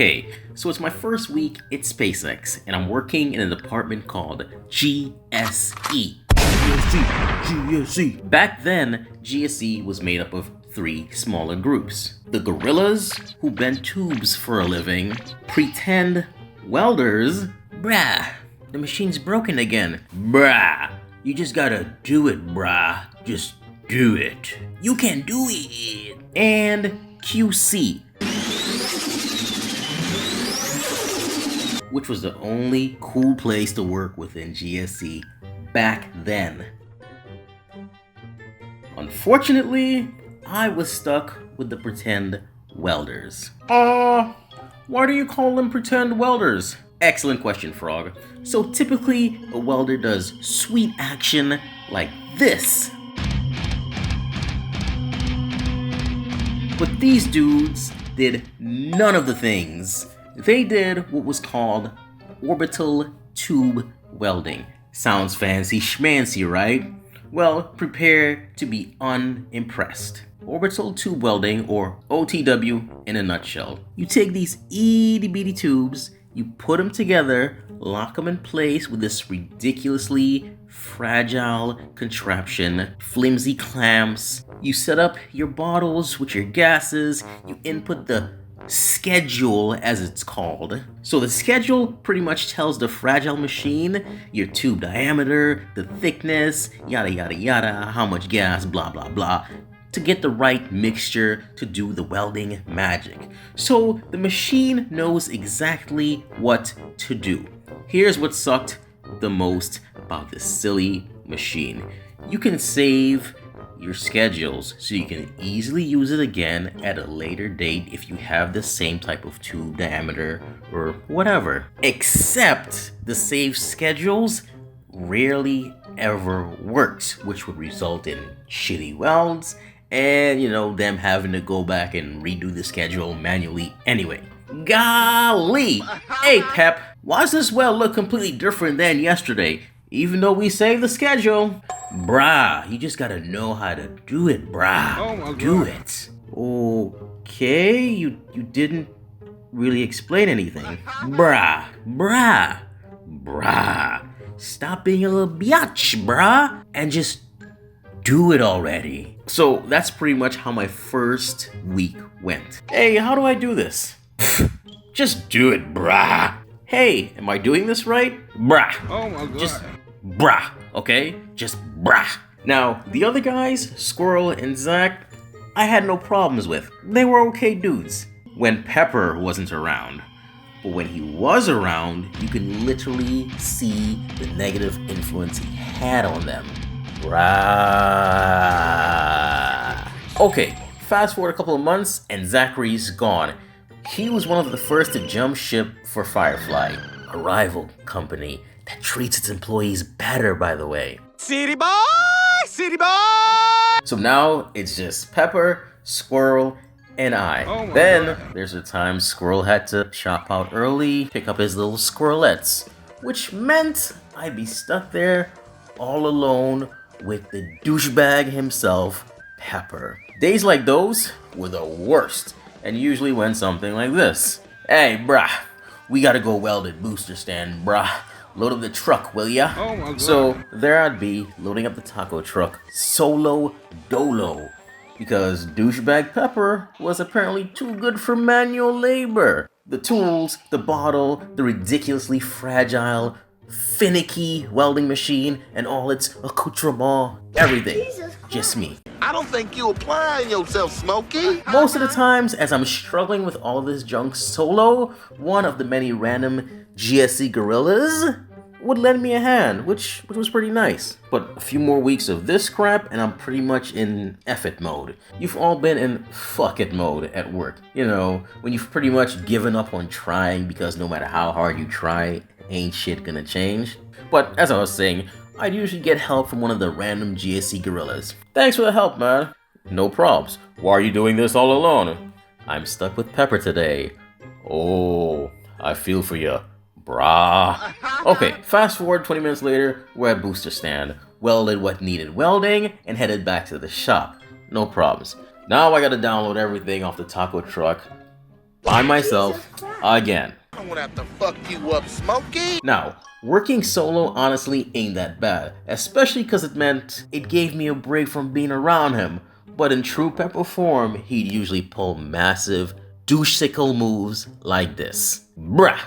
Okay, so it's my first week at Spacex, and I'm working in a department called GSE. GSE. Back then, GSE was made up of 3 smaller groups. The gorillas, who bend tubes for a living, pretend welders. Brah, the machine's broken again. Brah, you just gotta do it, brah. Just do it. You can do it. And QC, which was the only cool place to work within GSE back then. Unfortunately, I was stuck with the pretend welders. Why do you call them pretend welders? Excellent question, Frog. So typically, a welder does sweet action like this. But these dudes did none of the things. They did what was called orbital tube welding. Sounds fancy schmancy, right? Well, prepare to be unimpressed. Orbital tube welding, or OTW in a nutshell. You take these itty bitty tubes, you put them together, lock them in place with this ridiculously fragile contraption, flimsy clamps. You set up your bottles with your gases, you input the schedule, as it's called. So the schedule pretty much tells the fragile machine your tube diameter, the thickness, yada yada yada, how much gas, blah blah blah, to get the right mixture to do the welding magic. So the machine knows exactly what to do. Here's what sucked the most about this silly machine. You can save your schedules so you can easily use it again at a later date if you have the same type of tube diameter or whatever. Except the saved schedules rarely ever works, which would result in shitty welds and, them having to go back and redo the schedule manually anyway. Golly! Hey Pep, why does this weld look completely different than yesterday? Even though we saved the schedule. Brah, you just gotta know how to do it, brah. Oh my God. Do it. Okay, you didn't really explain anything. Brah. Stop being a little biatch, brah, and just do it already. So that's pretty much how my first week went. Hey, how do I do this? Just do it, brah. Hey, am I doing this right? Brah. Oh my God. Just brah, okay? Just brah. Now, the other guys, Squirrel and Zach, I had no problems with. They were okay dudes when Pepper wasn't around. But when he was around, you can literally see the negative influence he had on them. Brah. Okay, fast forward a couple of months and Zachary's gone. He was one of the first to jump ship for Firefly, a rival company that treats its employees better, by the way. City boy! So now it's just Pepper, Squirrel, and I. Oh my Then God. there's a time Squirrel had to shop out early, pick up his little squirrelettes, which meant I'd be stuck there all alone with the douchebag himself, Pepper. Days like those were the worst, and usually went something like this. Hey, brah, we gotta go weld at booster stand, brah. Load up the truck, will ya? Oh my God. So there I'd be, loading up the taco truck, solo dolo, because douchebag Pepper was apparently too good for manual labor. The tools, the bottle, the ridiculously fragile, finicky welding machine, and all its accoutrement, everything, just me. I don't think you applying yourself, Smokey. Most of the times, as I'm struggling with all of this junk solo, one of the many random GSE gorillas would lend me a hand, which was pretty nice. But a few more weeks of this crap, and I'm pretty much in F it mode. You've all been in fuck it mode at work. When you've pretty much given up on trying because no matter how hard you try, ain't shit gonna change. But as I was saying, I'd usually get help from one of the random GSE gorillas. Thanks for the help, man. No probs. Why are you doing this all alone? I'm stuck with Pepper today. Oh, I feel for you, brah. Okay, fast forward 20 minutes later, we're at booster stand. Welded what needed welding and headed back to the shop. No problems. Now I gotta download everything off the taco truck by myself again. I'm gonna have to fuck you up, Smokey. Now, working solo honestly ain't that bad, especially because it meant it gave me a break from being around him. But in true Pepper form, he'd usually pull massive douche-sickle moves like this. Bruh!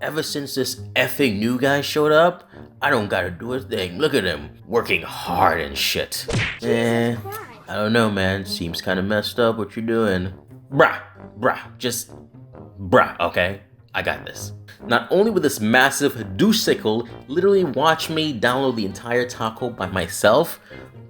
Ever since this effing new guy showed up, I don't gotta do a thing. Look at him, working hard and shit. I don't know, man. Seems kinda messed up what you're doing. Bruh, just bruh, okay? I got this. Not only would this massive douche-sickle literally watch me download the entire taco by myself,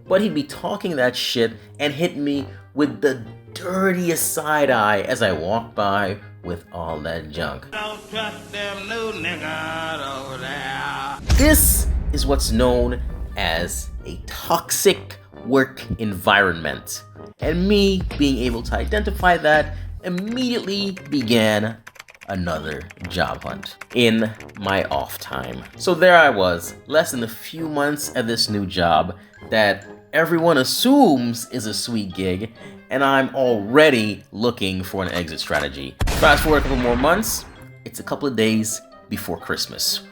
but he'd be talking that shit and hit me with the dirtiest side eye as I walk by with all that junk. Don't trust them new niggas over there. This is what's known as a toxic work environment. And me being able to identify that immediately began another job hunt in my off time. So there I was, less than a few months at this new job that everyone assumes is a sweet gig, and I'm already looking for an exit strategy. Fast forward a couple more months, it's a couple of days before Christmas.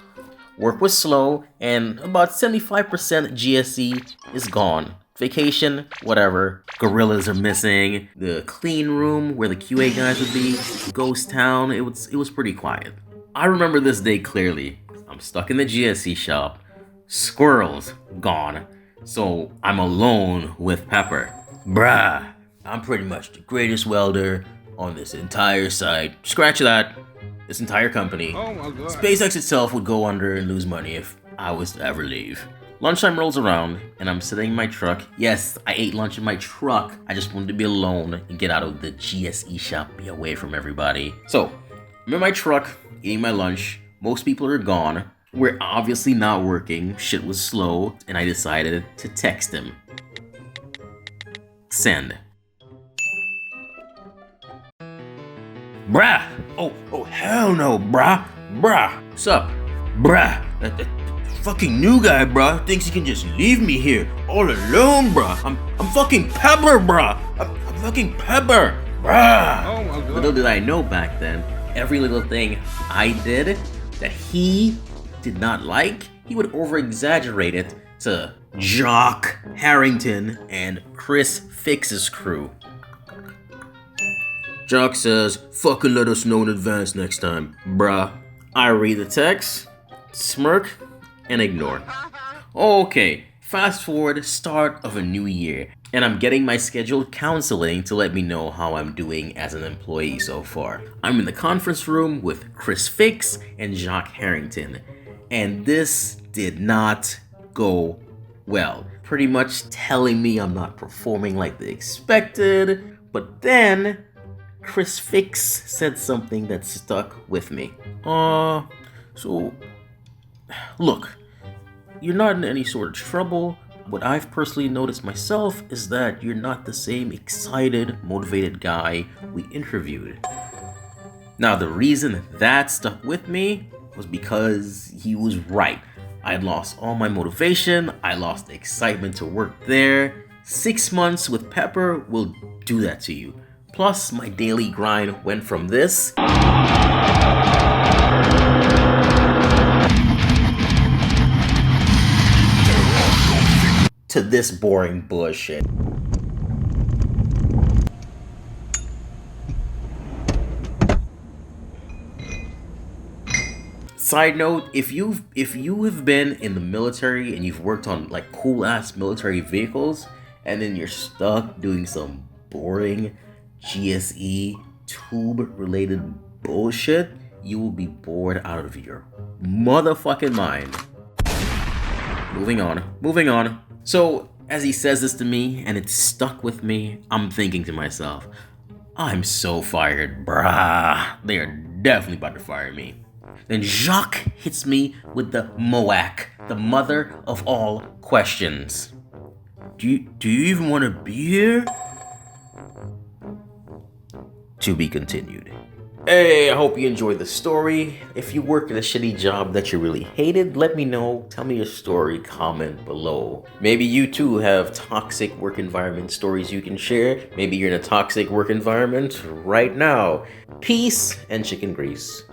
Work was slow, and about 75% GSE is gone. Vacation, whatever. Gorillas are missing. The clean room where the QA guys would be, ghost town, it was pretty quiet. I remember this day clearly. I'm stuck in the GSE shop. Squirrels gone. So I'm alone with Pepper. Bruh, I'm pretty much the greatest welder on this entire site. Scratch that. This entire company. Oh my God. Spacex itself would go under and lose money if I was to ever leave. Lunchtime rolls around, and I'm sitting in my truck. Yes, I ate lunch in my truck. I just wanted to be alone and get out of the GSE shop, be away from everybody. So, I'm in my truck, eating my lunch. Most people are gone. We're obviously not working. Shit was slow, and I decided to text him. Send. Bruh! Oh, hell no, bruh! Sup? Bruh! That fucking new guy, bruh, thinks he can just leave me here all alone, bruh. I'm fucking Pepper, bruh. I'm fucking Pepper, bruh. Oh my God. Little did I know back then, every little thing I did that he did not like, he would over-exaggerate it to Jock Harrington and Chris Fix's crew. Jock says, fucking let us know in advance next time, bruh. I read the text, smirk, and ignore. Okay, fast forward, start of a new year, and I'm getting my scheduled counseling to let me know how I'm doing as an employee so far. I'm in the conference room with Chris Fix and Jock Harrington, and this did not go well. Pretty much telling me I'm not performing like they expected, but then Chris Fix said something that stuck with me. So, look, you're not in any sort of trouble. What I've personally noticed myself is that you're not the same excited, motivated guy we interviewed. Now, the reason that stuck with me was because he was right. I had lost all my motivation. I lost the excitement to work there. 6 months with Pepper will do that to you. Plus, my daily grind went from this to this boring bullshit. Side note, if you have been in the military and you've worked on like cool ass military vehicles and then you're stuck doing some boring GSE tube related bullshit, you will be bored out of your motherfucking mind. Moving on. So, as he says this to me and it stuck with me, I'm thinking to myself, I'm so fired, bruh. They are definitely about to fire me. Then Jacques hits me with the MOAC, the mother of all questions. Do you even want to be here? To be continued. Hey, I hope you enjoyed the story. If you work at a shitty job that you really hated, let me know. Tell me your story, comment below. Maybe you too have toxic work environment stories you can share. Maybe you're in a toxic work environment right now. Peace and chicken grease.